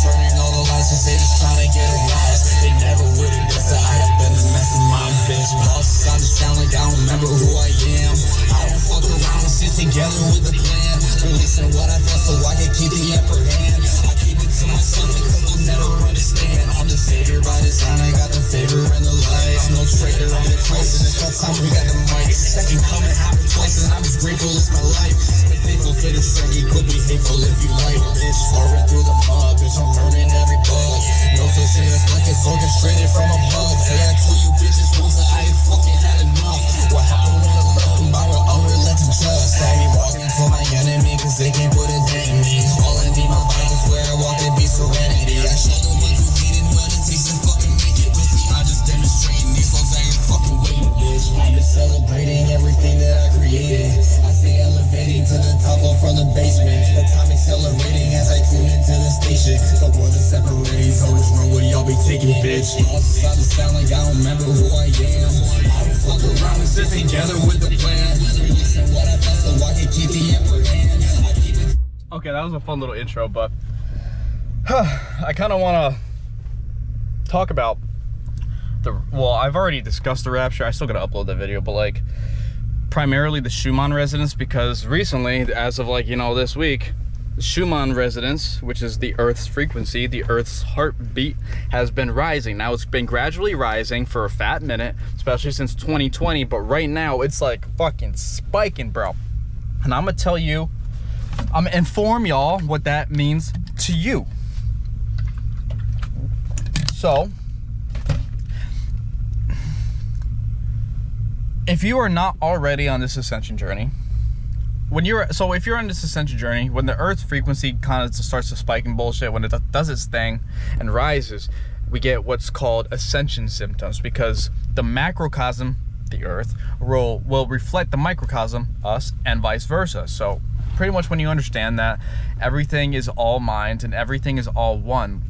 turning all the lights cause they just trying to get a rise. They never would've guessed that I have been the mess of my bitch. Boss, I just sound like I don't remember who I am. I don't fuck around and sit together with a plan. Releasing what I felt so I can keep the upper hand. I keep it to myself because they'll never understand. I'm the savior by design, I got the favor and the light. I'm no traitor, I'm the Christ, and it's that time we got the mic. Second coming happened twice and I'm as grateful as my life. The faithful fit is strength, could be hateful if you like. Bitch, soaring through the mud, bitch, I'm burning every bug. No such thing as like it's orchestrated from above. Hey, I told you bitches once that I ain't fucking had enough. What happened when I left them by with unrelenting trust? Had me walking for my enemy cause they can't put a dent in me. All I need my vibe is where I walk to be serenity. I show the ones who hated what it takes to fucking make it. Pussy, I just demonstrating these songs I ain't fucking waiting, bitch. I'm just celebrating everything that I created. I say elevating to the top or from the basement. The time accelerating as I tune into the station. The world is separating, so which road will y'all be taking, bitch? All decide to sound like I don't remember who I am. I don't fuck around and sit together with the plan. Releasing what I felt so I can keep the upper hand. Okay, that was a fun little intro, but I kind of want to talk about well, I've already discussed the Rapture. I still got to upload that video, but like primarily the Schuman Resonance, because recently, as of like, you know, this week, the Schuman Resonance, which is the Earth's frequency, the Earth's heartbeat, has been rising. Now it's been gradually rising for a fat minute, especially since 2020, but right now it's like fucking spiking, bro. And I'm gonna tell you, I'm gonna inform y'all what that means to you. So, if you are not already on this ascension journey, if you're on this ascension journey, when the Earth's frequency kind of starts to spike and bullshit, when it does its thing and rises, we get what's called ascension symptoms, because the macrocosm, the Earth, will reflect the microcosm, us, and vice versa. So pretty much when you understand that everything is all mind and everything is all one,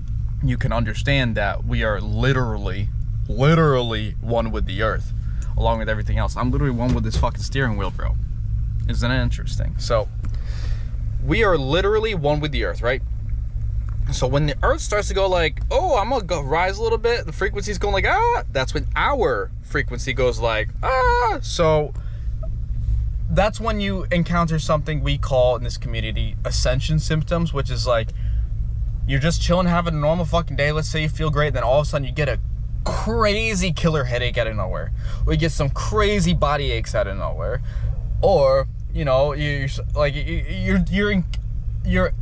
you can understand that we are literally one with the Earth, along with everything else. I'm literally one with this fucking steering wheel, bro. Isn't it interesting? So we are literally one with the Earth, right? So when the Earth starts to go like, oh, I'm gonna go rise a little bit, the frequency's going like, ah, that's when our frequency goes like, ah. So that's when you encounter something we call in this community ascension symptoms, which is like you're just chilling, having a normal fucking day. Let's say you feel great, then all of a sudden you get a crazy killer headache out of nowhere, or you get some crazy body aches out of nowhere, or you know, you're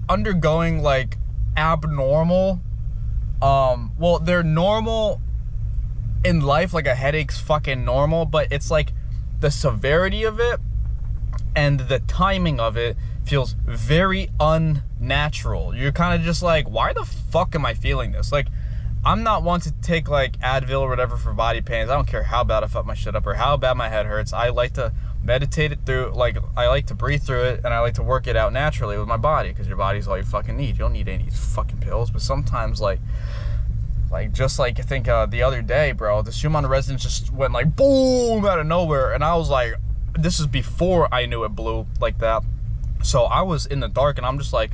undergoing like abnormal, well, they're normal in life, like a headache's fucking normal, but it's like the severity of it and the timing of it feels very unnatural. You're kind of just like, why the fuck am I feeling this? Like, I'm not one to take like Advil or whatever for body pains. I don't care how bad I fuck my shit up or how bad my head hurts. I like to meditate it through, like I like to breathe through it, and I like to work it out naturally with my body, because your body's all you fucking need. You don't need any fucking pills. But sometimes like just like I think the other day, bro, the Schuman Resonance just went like boom out of nowhere, and I was like, this is before I knew it blew like that. So I was in the dark, and I'm just like,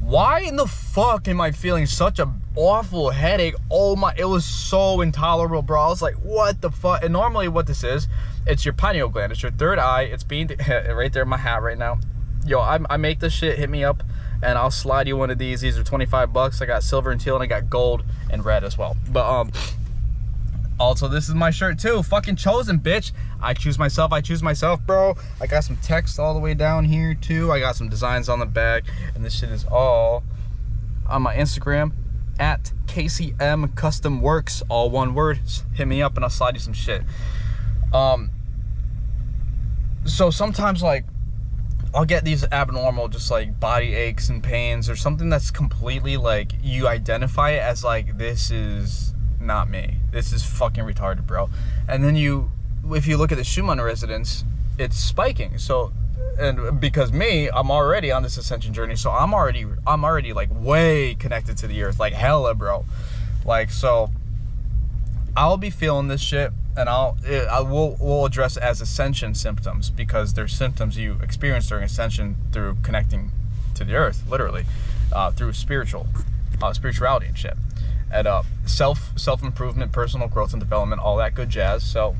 why in the fuck am I feeling such a awful headache? Oh my, it was so intolerable, bro. I was like, what the fuck? And normally what this is, it's your pineal gland. It's your third eye. It's being right there in my hat right now. Yo, I make this shit. Hit me up, and I'll slide you one of these. These are 25 bucks. I got silver and teal, and I got gold and red as well. But also, this is my shirt too. Fucking chosen, bitch. I choose myself, bro. I got some text all the way down here too. I got some designs on the back, and this shit is all on my Instagram at KCM Custom Works, all one word. Hit me up and I'll slide you some shit. So sometimes like I'll get these abnormal just like body aches and pains, or something that's completely like you identify it as like, this is not me, this is fucking retarded, bro. And then if you look at the Schuman Resonance, it's spiking. So, and because me, I'm already on this ascension journey, so I'm already like way connected to the Earth, like hella, bro. Like, so I'll be feeling this shit, and we'll address it as ascension symptoms, because they're symptoms you experience during ascension through connecting to the Earth, literally, through spiritual. spirituality and shit, and self improvement, personal growth and development, all that good jazz. So,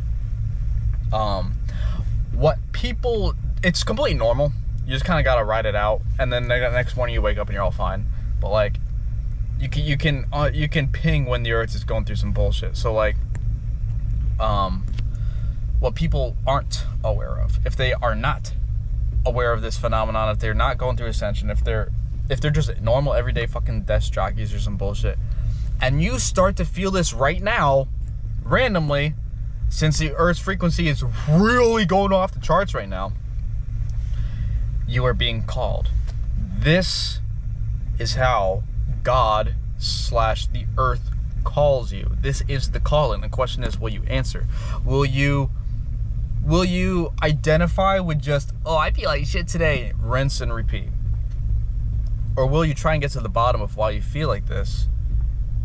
what people, it's completely normal. You just kind of gotta ride it out, and then the next morning you wake up and you're all fine. But like, you can ping when the earth is going through some bullshit. So like, what people aren't aware of, if they are not aware of this phenomenon, if they're not going through ascension, if they're just normal everyday fucking desk jockeys or some bullshit, and you start to feel this right now, randomly, since the earth's frequency is really going off the charts right now, you are being called. This is how God / the earth calls you. This is the calling. The question is, will you answer? Will you identify with just, oh, I feel like shit today, rinse and repeat? Or will you try and get to the bottom of why you feel like this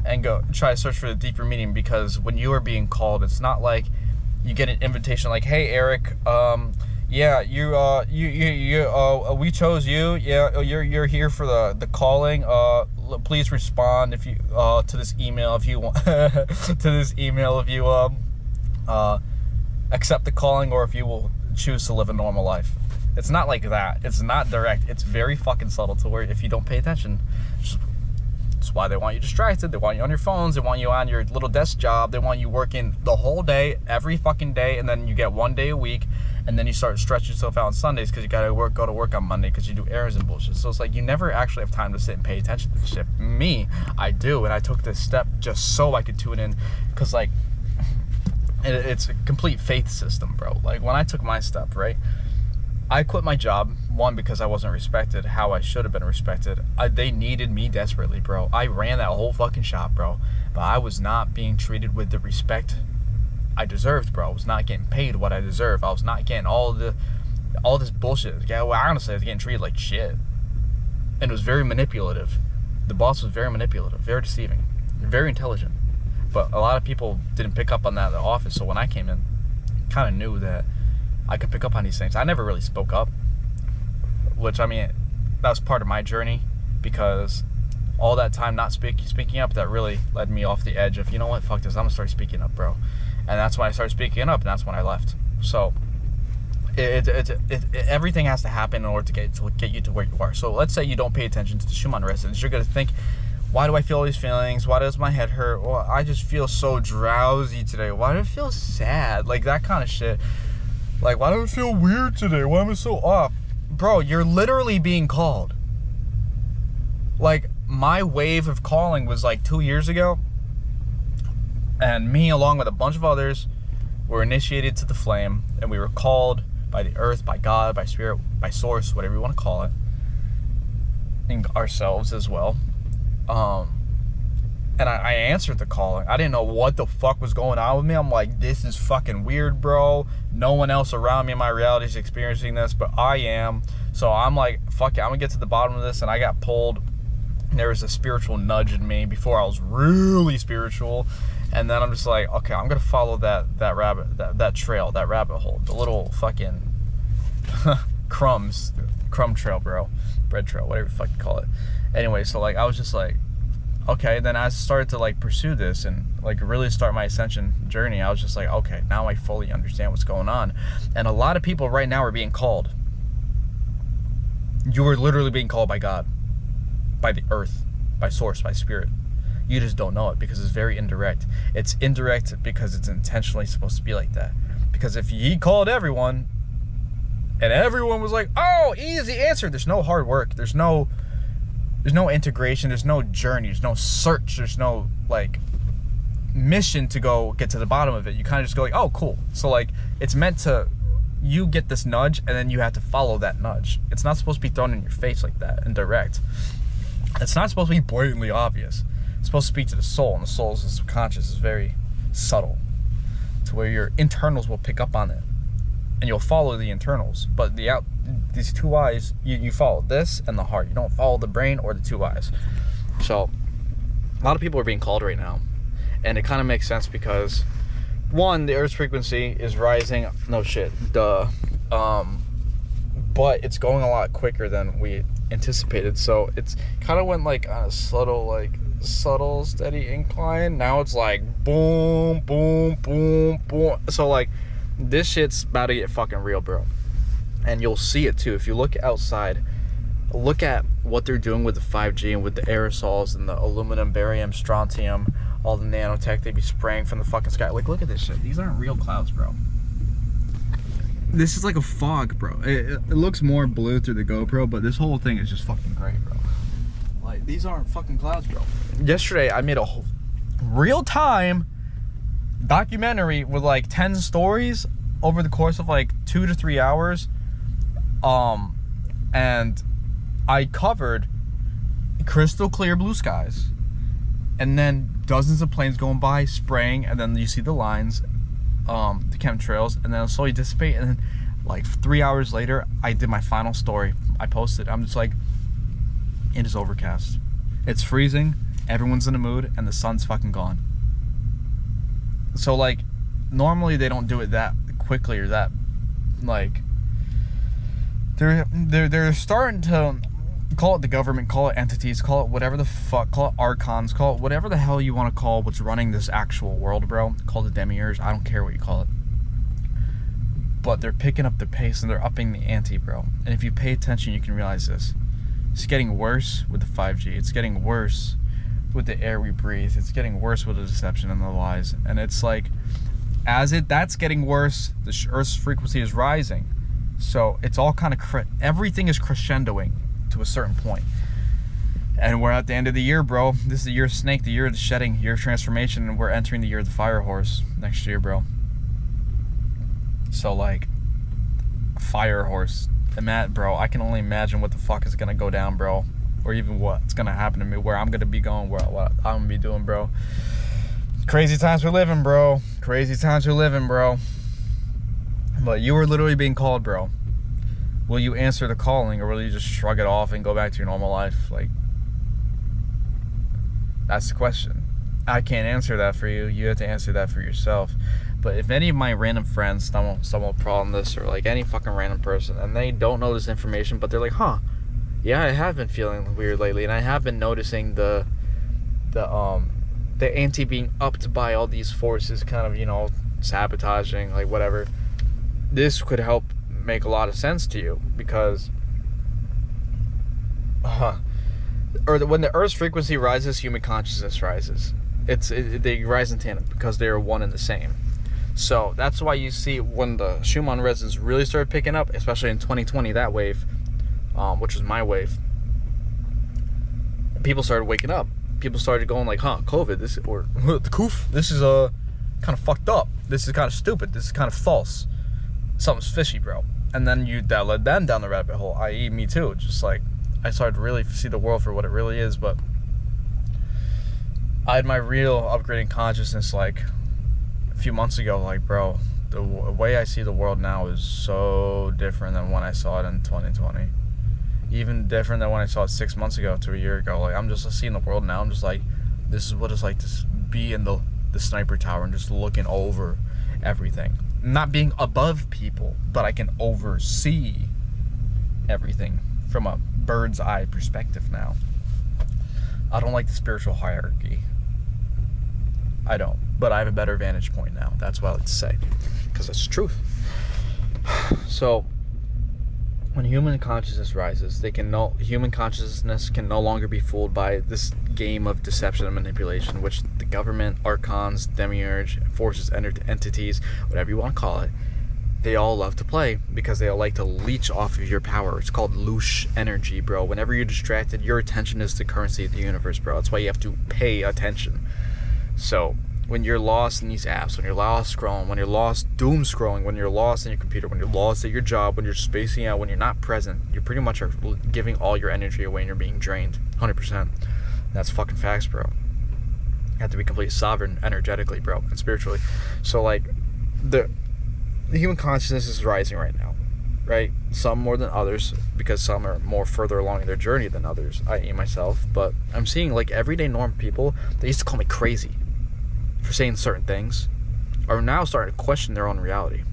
and go try to search for the deeper meaning? Because when you are being called, it's not like you get an invitation like, hey Eric, yeah, we chose you. Yeah, you're here for the calling. Please respond if you to this email if you want to this email if you accept the calling, or if you will choose to live a normal life. It's not like that. It's not direct. It's very fucking subtle to where if you don't pay attention, that's why they want you distracted. They want you on your phones. They want you on your little desk job. They want you working the whole day, every fucking day, and then you get 1 day a week, and then you start to stretch yourself out on Sundays because you gotta go to work on Monday because you do errands and bullshit. So it's like you never actually have time to sit and pay attention to this shit. Me, I do, and I took this step just so I could tune in, because like it's a complete faith system, bro. Like when I took my step, right, I quit my job, one, because I wasn't respected how I should have been respected. They needed me desperately, bro. I ran that whole fucking shop, bro, but I was not being treated with the respect I deserved, bro. I was not getting paid what I deserve. I was not getting all this bullshit. Yeah, well, honestly, I was getting treated like shit, and it was very manipulative. The boss was very manipulative, very deceiving, very intelligent. But a lot of people didn't pick up on that in the office. So when I came in, kind of knew that I could pick up on these things. I never really spoke up, which, I mean, that was part of my journey, because all that time not speaking up, that really led me off the edge of, you know what, fuck this, I'm gonna start speaking up, bro. And that's when I started speaking up, and that's when I left. So everything has to happen in order to get you to where you are. So let's say you don't pay attention to the Schuman Resonance. You're gonna think, why do I feel all these feelings? Why does my head hurt? Well, I just feel so drowsy today. Why do I feel sad? Like that kind of shit. Like, why do I feel weird today? Why am I so off? Bro, you're literally being called. Like, my wave of calling was like 2 years ago. And me, along with a bunch of others, were initiated to the flame. And we were called by the earth, by God, by spirit, by source, whatever you want to call it. And ourselves as well. And I answered the calling. I didn't know what the fuck was going on with me. I'm like, this is fucking weird, bro. No one else around me in my reality is experiencing this, but I am. So I'm like, fuck it, I'm gonna get to the bottom of this. And I got pulled. There was a spiritual nudge in me before I was really spiritual. And then I'm just like, okay, I'm gonna follow that trail, that rabbit hole, the little fucking crumb trail, bro, bread trail, whatever you fucking call it. Anyway, so like I was just like, okay. Then I started to like pursue this and like really start my ascension journey. I was just like, okay, now I fully understand what's going on. And a lot of people right now are being called. You are literally being called by God, by the earth, by source, by spirit. You just don't know it because it's very indirect. It's indirect because it's intentionally supposed to be like that. Because if he called everyone and everyone was like, oh, easy answer, there's no hard work, there's no integration, there's no journey, there's no search, there's no like mission to go get to the bottom of it. You kind of just go like, oh, cool. So like it's meant to, you get this nudge and then you have to follow that nudge. It's not supposed to be thrown in your face like that and direct. It's not supposed to be blatantly obvious. It's supposed to speak to the soul, and the soul's subconscious is very subtle to where your internals will pick up on it and you'll follow the internals. But these two eyes, you follow this and the heart. You don't follow the brain or the two eyes. So a lot of people are being called right now, and it kind of makes sense because one, the earth's frequency is rising. No shit, duh. But it's going a lot quicker than we anticipated. So it's kind of went like on a subtle like subtle, steady incline. Now it's like boom, boom, boom, boom. So like this shit's about to get fucking real, bro. And you'll see it too if you look outside. Look at what they're doing with the 5G and with the aerosols and the aluminum, barium, strontium, all the nanotech they be spraying from the fucking sky. Like, look at this shit. These aren't real clouds, bro. This is like a fog, bro. It looks more blue through the GoPro, but this whole thing is just fucking gray, bro. Like, these aren't fucking clouds, bro. Yesterday, I made a whole real-time documentary with like 10 stories over the course of like 2 to 3 hours. And I covered crystal clear blue skies, and then dozens of planes going by spraying, and then you see the lines, the chemtrails, and then it'll slowly dissipate, and then like 3 hours later I did my final story. I posted. I'm just like, it is overcast, it's freezing, everyone's in a mood, and the sun's fucking gone. So like normally they don't do it that quickly or that like they're starting to call it the government, call it entities, call it whatever the fuck, call it archons, call it whatever the hell you want to call what's running this actual world, bro. Call it demiurge, I don't care what you call it. But they're picking up the pace and they're upping the ante, bro. And if you pay attention, you can realize this. It's getting worse with the 5G. It's getting worse with the air we breathe. It's getting worse with the deception and the lies. And it's like, that's getting worse, the Earth's frequency is rising. So it's all kind of, everything is crescendoing to a certain point. And we're at the end of the year, bro. This is the year of snake, the year of the shedding, year of transformation, and we're entering the year of the fire horse next year, bro. So like, fire horse, bro, I can only imagine what the fuck is gonna go down, bro. Or even what's gonna happen to me, where I'm gonna be going, what I'm gonna be doing, bro. Crazy times we're living, bro. Crazy times we're living, bro. But you are literally being called, bro. Will you answer the calling, or will you just shrug it off and go back to your normal life? Like, that's the question. I can't answer that for you. You have to answer that for yourself. But if any of my random friends stumble upon this, or like any fucking random person, and they don't know this information, but they're like, huh, yeah, I have been feeling weird lately, and I have been noticing the ante being upped by all these forces, kind of, you know, sabotaging, like whatever. This could help make a lot of sense to you, because when the Earth's frequency rises, human consciousness rises. They rise in tandem because they are one and the same. So that's why you see when the Schuman Resonance really started picking up, especially in 2020, that wave, which was my wave, people started waking up. People started going like, huh, COVID, this, or the coof, this is kind of fucked up. This is kind of stupid. This is kind of false. Something's fishy, bro. And then that led them down the rabbit hole, i.e. me too. Just like, I started to really see the world for what it really is. But I had my real upgrading consciousness like a few months ago. Like, bro, the way I see the world now is so different than when I saw it in 2020. Even different than when I saw it 6 months ago to a year ago. Like, I'm just seeing the world now. I'm just like, this is what it's like to be in the sniper tower and just looking over everything. Not being above people, but I can oversee everything from a bird's eye perspective now. I don't like the spiritual hierarchy. I don't. But I have a better vantage point now. That's what I like to say. Because it's truth. So, when human consciousness rises, human consciousness can no longer be fooled by this game of deception and manipulation, which the government, archons, demiurge, forces, entities, whatever you want to call it, they all love to play, because they all like to leech off of your power. It's called loosh energy, bro. Whenever you're distracted, your attention is the currency of the universe, bro. That's why you have to pay attention. So when you're lost in these apps, when you're lost scrolling, when you're lost doom scrolling, when you're lost in your computer, when you're lost at your job, when you're spacing out, when you're not present, you pretty much are giving all your energy away and you're being drained 100%. That's fucking facts, bro. You have to be completely sovereign energetically, bro, and spiritually. So like the human consciousness is rising right now, right? Some more than others, because some are more further along in their journey than others, i.e. myself. But I'm seeing like everyday normal people, they used to call me crazy for saying certain things, are now starting to question their own reality.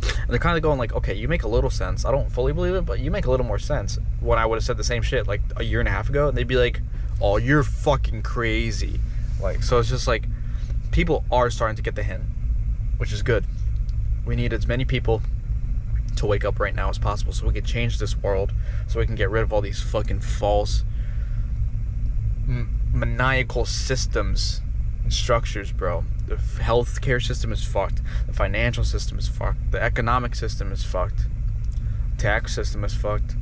And they're kind of going like, okay, you make a little sense. I don't fully believe it, but you make a little more sense. When I would have said the same shit like a year and a half ago, and they'd be like, oh, you're fucking crazy. Like, so it's just like, people are starting to get the hint, which is good. We need as many people to wake up right now as possible so we can change this world, so we can get rid of all these fucking false maniacal systems and structures, bro. The healthcare system is fucked. The financial system is fucked. The economic system is fucked. Tax system is fucked.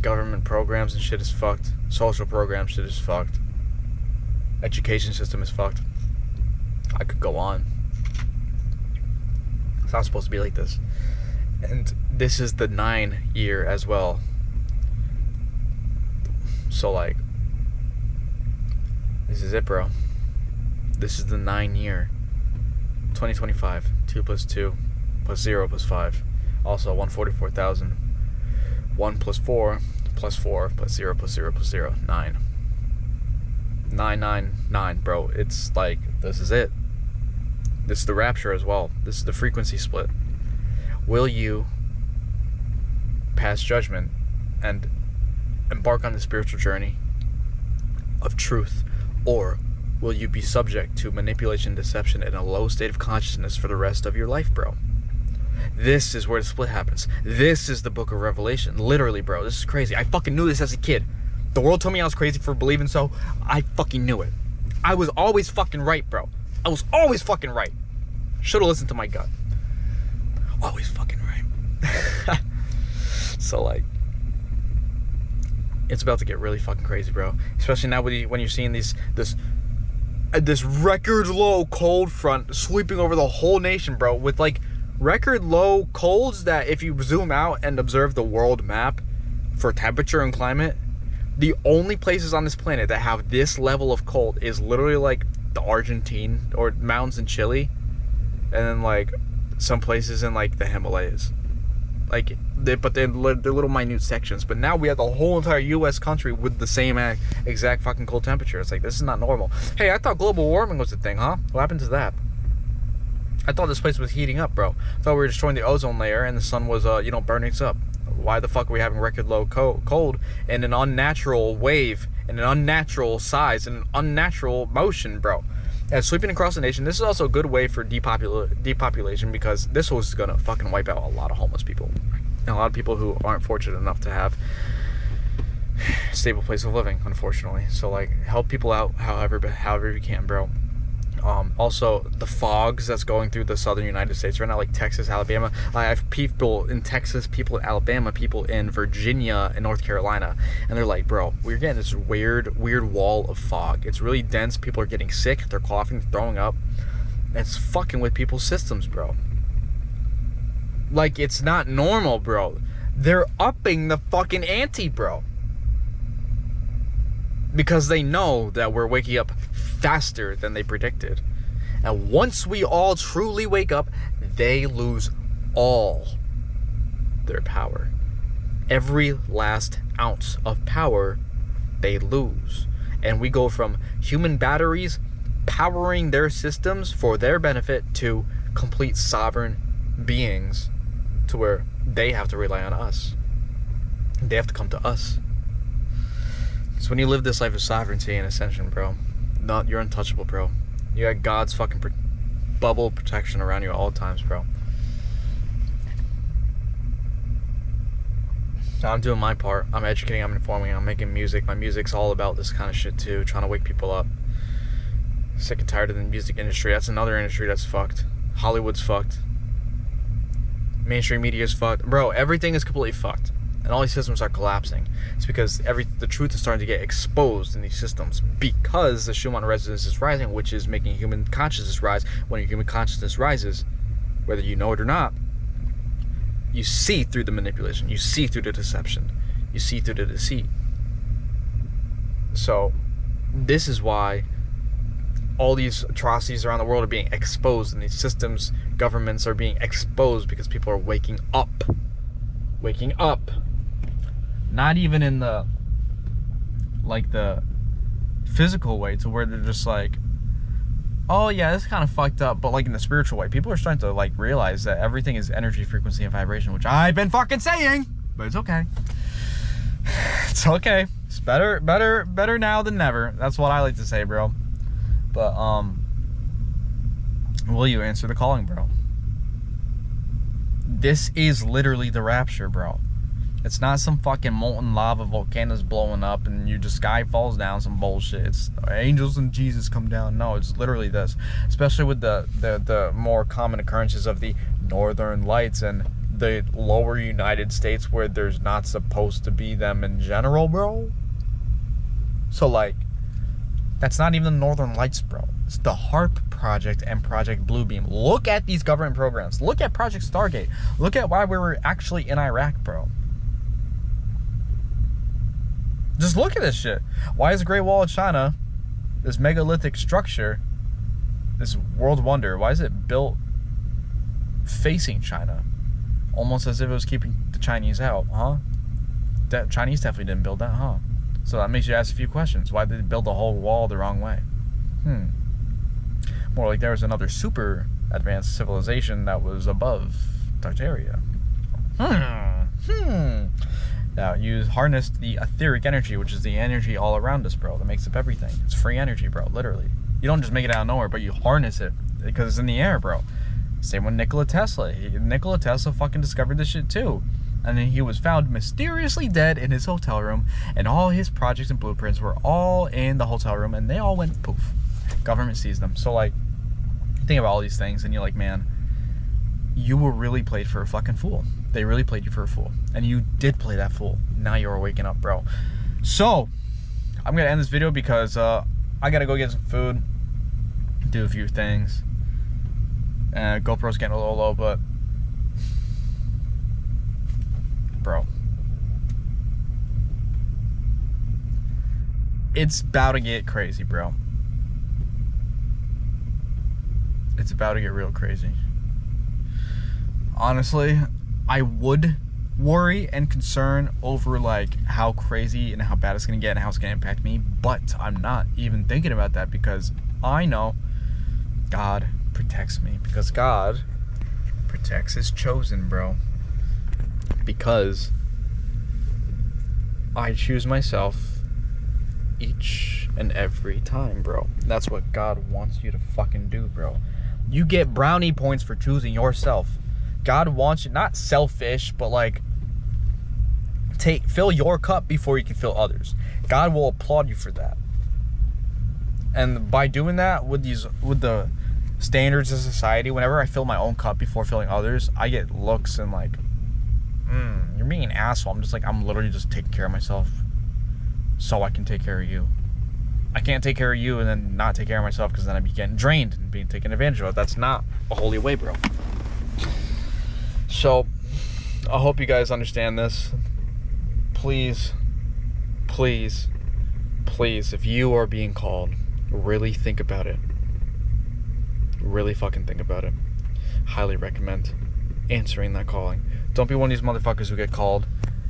Government programs and shit is fucked. Social programs shit is fucked. Education system is fucked. I could go on. It's not supposed to be like this. And this is the 9 year as well. So like, this is it, bro. This is the 9 year. 2025. 2 plus 2 plus 0 plus 5. Also 144,000. 1 plus 4 plus 4 plus 0 plus 0 plus 0. 9. 999, bro. It's like, this is it. This is the rapture as well. This is the frequency split. Will you pass judgment and embark on the spiritual journey of truth, or will you be subject to manipulation, deception, and a low state of consciousness for the rest of your life, bro? This is where the split happens. This is the book of Revelation. Literally, bro. This is crazy. I fucking knew this as a kid. The world told me I was crazy for believing so. I fucking knew it. I was always fucking right, bro. I was always fucking right. Should've listened to my gut. Always fucking right. So like, it's about to get really fucking crazy, bro. Especially now when you're seeing this record low cold front sweeping over the whole nation, bro, with like record low colds that if you zoom out and observe the world map for temperature and climate, the only places on this planet that have this level of cold is literally like the Argentine or mountains in Chile, and then like some places in like the Himalayas. Like, but they're little minute sections. But now we have the whole entire U.S. country with the same exact fucking cold temperature. It's like, this is not normal. Hey, I thought global warming was a thing, huh? What happened to that? I thought this place was heating up, bro. I thought we were destroying the ozone layer and the sun was, burning us up. Why the fuck are we having record low cold in an unnatural wave, in an unnatural size, in an unnatural motion, bro? And sweeping across the nation, this is also a good way for depopulation, because this was gonna fucking wipe out a lot of homeless people. And a lot of people who aren't fortunate enough to have a stable place of living, unfortunately. So like, help people out however you can, bro. Also, the fogs that's going through the southern United States right now, like Texas, Alabama. I have people in Texas, people in Alabama, people in Virginia and North Carolina, and they're like, bro, we're getting this weird wall of fog. It's really dense. People are getting sick. They're coughing, throwing up. It's fucking with people's systems, bro. Like, it's not normal, bro. They're upping the fucking ante, bro. Because they know that we're waking up faster than they predicted. And once we all truly wake up, they lose all their power. Every last ounce of power they lose. And we go from human batteries powering their systems for their benefit to complete sovereign beings, to where they have to rely on us. They have to come to us. So when you live this life of sovereignty and ascension, bro, you're untouchable, bro. You got God's fucking bubble protection around you at all times, bro. I'm doing my part. I'm educating, I'm informing, I'm making music. My music's all about this kind of shit too, trying to wake people up. Sick and tired of the music industry. That's another industry that's fucked. Hollywood's fucked. Mainstream media's fucked. Bro, everything is completely fucked. And all these systems are collapsing. It's because the truth is starting to get exposed in these systems, because the Schuman Resonance is rising, which is making human consciousness rise. When your human consciousness rises, whether you know it or not, you see through the manipulation, you see through the deception, you see through the deceit. So this is why all these atrocities around the world are being exposed, and these systems, governments are being exposed, because people are waking up. Waking up. Not even in the physical way, to where they're just like, oh yeah, this is kind of fucked up, but like in the spiritual way, people are starting to like realize that everything is energy, frequency, and vibration, which I've been fucking saying, but it's okay. It's okay. It's better now than never. That's what I like to say, bro. But will you answer the calling, bro? This is literally the rapture, bro. It's not some fucking molten lava volcanoes blowing up and you just sky falls down, some bullshit. It's angels and Jesus come down. No, it's literally this. Especially with the more common occurrences of the northern lights and the lower United States where there's not supposed to be them in general, bro. So like, that's not even the northern lights, bro. It's the HARP project and Project Bluebeam. Look at these government programs. Look at Project Stargate. Look at why we were actually in Iraq, bro. Just look at this shit. Why is the Great Wall of China, this megalithic structure, this world wonder, why is it built facing China? Almost as if it was keeping the Chinese out, huh? That Chinese definitely didn't build that, huh? So that makes you ask a few questions. Why did they build the whole wall the wrong way? More like there was another super advanced civilization that was above Tartaria. Now, you harnessed the etheric energy, which is the energy all around us, bro, that makes up everything. It's free energy, bro, literally. You don't just make it out of nowhere, but you harness it because it's in the air, bro. Same with Nikola Tesla. Nikola Tesla fucking discovered this shit too. And then he was found mysteriously dead in his hotel room, and all his projects and blueprints were all in the hotel room, and they all went poof. Government sees them. So, like, you think about all these things, and you're like, man, you were really played for a fucking fool. They really played you for a fool. And you did play that fool. Now you're waking up, bro. So, I'm going to end this video because I got to go get some food, do a few things. GoPro's getting a little low, but bro, it's about to get crazy, bro. It's about to get real crazy. Honestly, I would worry and concern over like how crazy and how bad it's gonna get and how it's gonna impact me, but I'm not even thinking about that because I know God protects me, because God protects his chosen, bro. Because I choose myself each and every time, bro. That's what God wants you to fucking do, bro. You get brownie points for choosing yourself. God wants you, not selfish, but like fill your cup before you can fill others. God will applaud you for that. And by doing that with the standards of society, whenever I fill my own cup before filling others, I get looks and like, you're being an asshole. I'm just like, I'm literally just taking care of myself so I can take care of you. I can't take care of you and then not take care of myself, because then I'd be getting drained and being taken advantage of. That's not a holy way, bro. So, I hope you guys understand this. Please, please, please, if you are being called, really think about it. Really fucking think about it. Highly recommend answering that calling. Don't be one of these motherfuckers who get called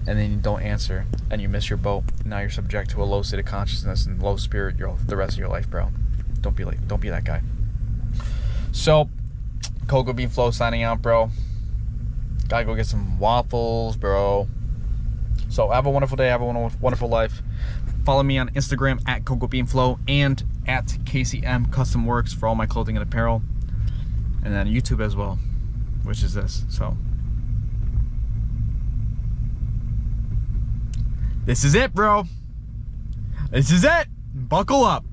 and then you don't answer and you miss your boat. Now you're subject to a low state of consciousness and low spirit the rest of your life, bro. Don't be that guy. So, Cocoa Bean Flow signing out, bro. Gotta go get some waffles, bro. So have a wonderful day. Have a wonderful life. Follow me on Instagram at Cocoa Bean Flow and at KCM Custom Works for all my clothing and apparel. And then YouTube as well, which is this. So this is it, bro. This is it. Buckle up.